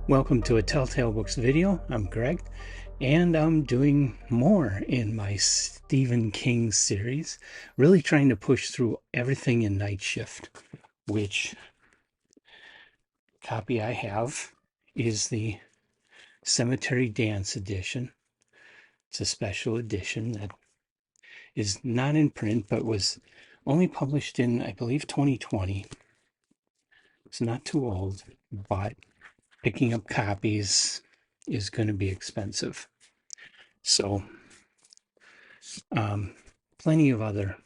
Welcome to a Telltale Books video. I'm Greg, and I'm doing more in my Stephen King series, really trying to push through everything in Night Shift, which copy I have is the Cemetery Dance edition. It's a special edition that is not in print, but was only published in, I believe, 2020. It's not too old, but picking up copies is going to be expensive. So plenty of other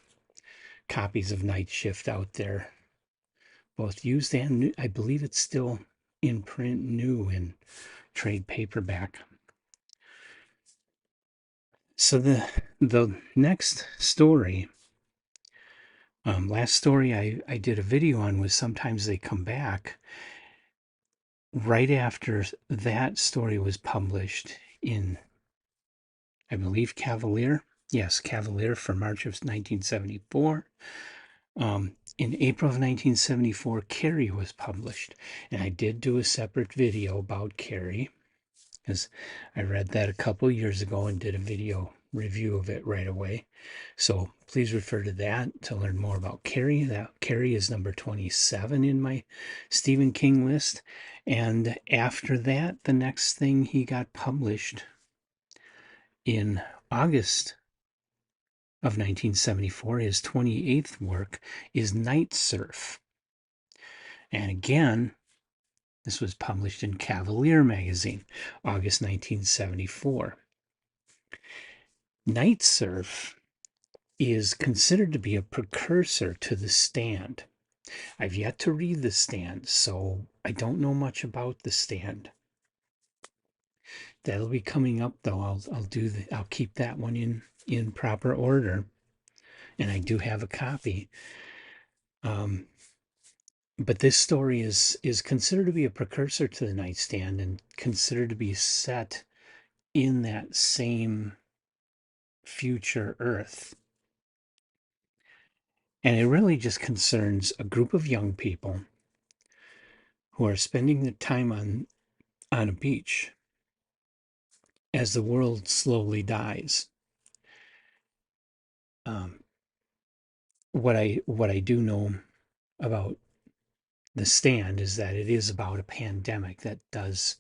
copies of Night Shift out there, both used and new. I believe it's still in print, new in trade paperback. So the next story, last story I did a video on was Sometimes They Come Back. Right after that story was published in, I believe, Cavalier. Yes, Cavalier for March of 1974. In April of 1974, Carrie was published, and I did do a separate video about Carrie because I read that a couple years ago and did a video review of it right away. So please refer to that to learn more about Carrie. That Carrie is number 27 in my Stephen King list. And after that, the next thing he got published in August of 1974, his 28th work, is Night Surf. And again, this was published in Cavalier magazine, August 1974. Night Surf is considered to be a precursor to The Stand. I've yet to read The Stand, so I don't know much about The Stand. That'll be coming up, though. I'll keep that one in proper order, and I do have a copy. But this story is considered to be a precursor to The Nightstand and considered to be set in that same future Earth. And it really just concerns a group of young people who are spending their time on a beach as the world slowly dies. What I do know about The Stand is that it is about a pandemic that does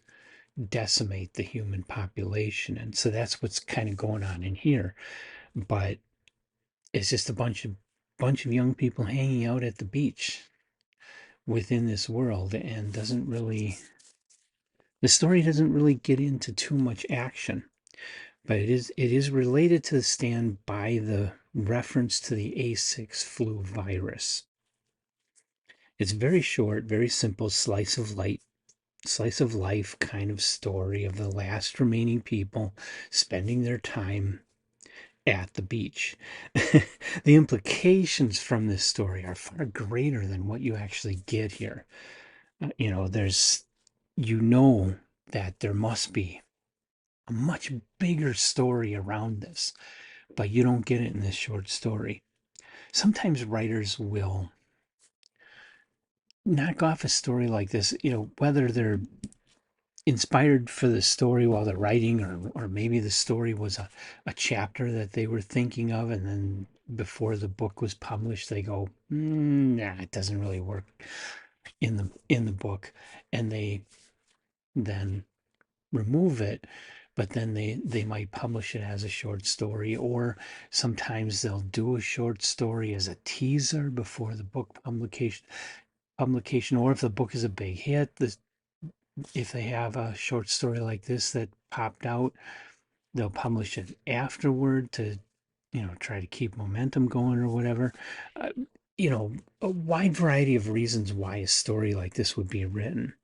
decimate the human population, and so that's what's kind of going on in here. But it's just a bunch of young people hanging out at the beach within this world, and the story doesn't really get into too much action, but it is related to The Stand by the reference to the A6 flu virus. It's very short, very simple, slice of life kind of story of the last remaining people spending their time at the beach. The implications from this story are far greater than what you actually get here. There's, that there must be a much bigger story around this, but you don't get it in this short story. Sometimes writers will knock off a story like this, whether they're inspired for the story while they're writing, or maybe the story was a chapter that they were thinking of, and then before the book was published they go, nah, it doesn't really work in the book, and they then remove it, but then they might publish it as a short story, or sometimes they'll do a short story as a teaser before the book publication, or if the book is a big hit, if they have a short story like this that popped out, they'll publish it afterward to, try to keep momentum going or whatever. Uh, a wide variety of reasons why a story like this would be written.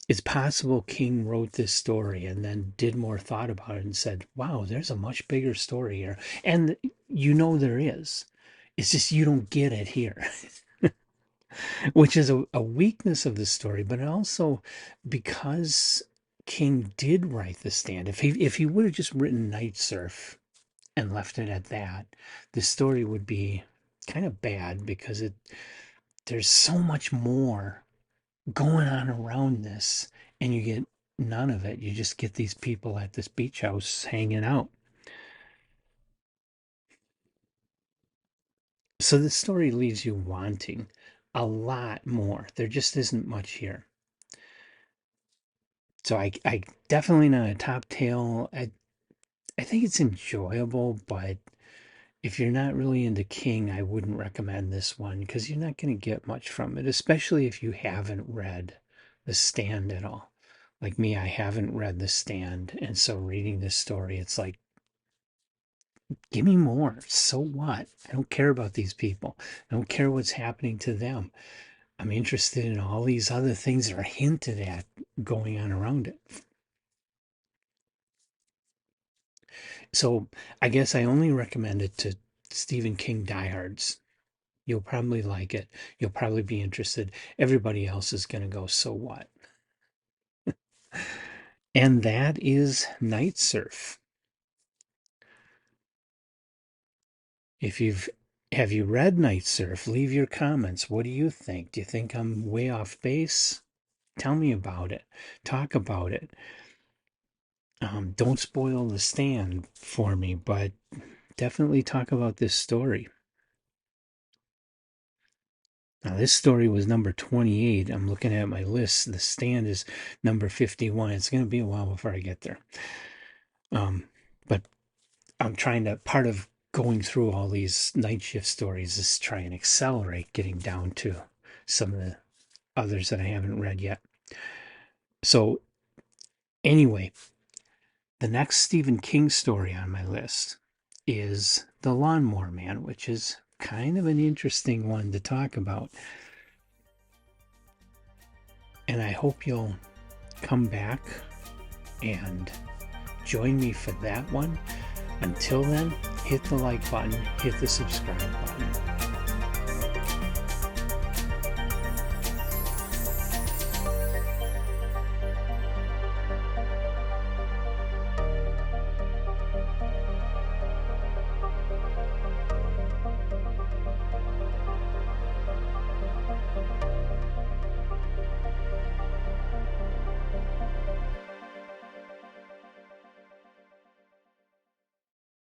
It's possible King wrote this story and then did more thought about it and said, wow, there's a much bigger story here. And there is. It's just you don't get it here. Which is a weakness of the story, but also because King did write The Stand. If he would have just written Night Surf and left it at that, the story would be kind of bad because there's so much more going on around this, and you get none of it. You just get these people at this beach house hanging out. So the story leaves you wanting a lot more. There just isn't much here. So I definitely not a top tale. I think it's enjoyable, but if you're not really into King, I wouldn't recommend this one because you're not going to get much from it, especially if you haven't read The Stand at all. Like me, I haven't read The Stand, and so reading this story, it's like, give me more. So what? I don't care about these people. I don't care what's happening to them. I'm interested in all these other things that are hinted at going on around it. So I guess I only recommend it to Stephen King diehards. You'll probably like it. You'll probably be interested. Everybody else is going to go, so what? And that is Night Surf. If you've Have you read Night Surf? Leave your comments. What do you think? Do you think I'm way off base? Tell me about it. Talk about it. Don't spoil The Stand for me, but definitely talk about this story. Now, this story was number 28. I'm looking at my list. The Stand is number 51. It's going to be a while before I get there. But I'm trying to, part of going through all these night shift stories is try and accelerate getting down to some of the others that I haven't read yet. So, anyway, the next Stephen King story on my list is The Lawnmower Man, which is kind of an interesting one to talk about. And I hope you'll come back and join me for that one. Until then, hit the like button, hit the subscribe button.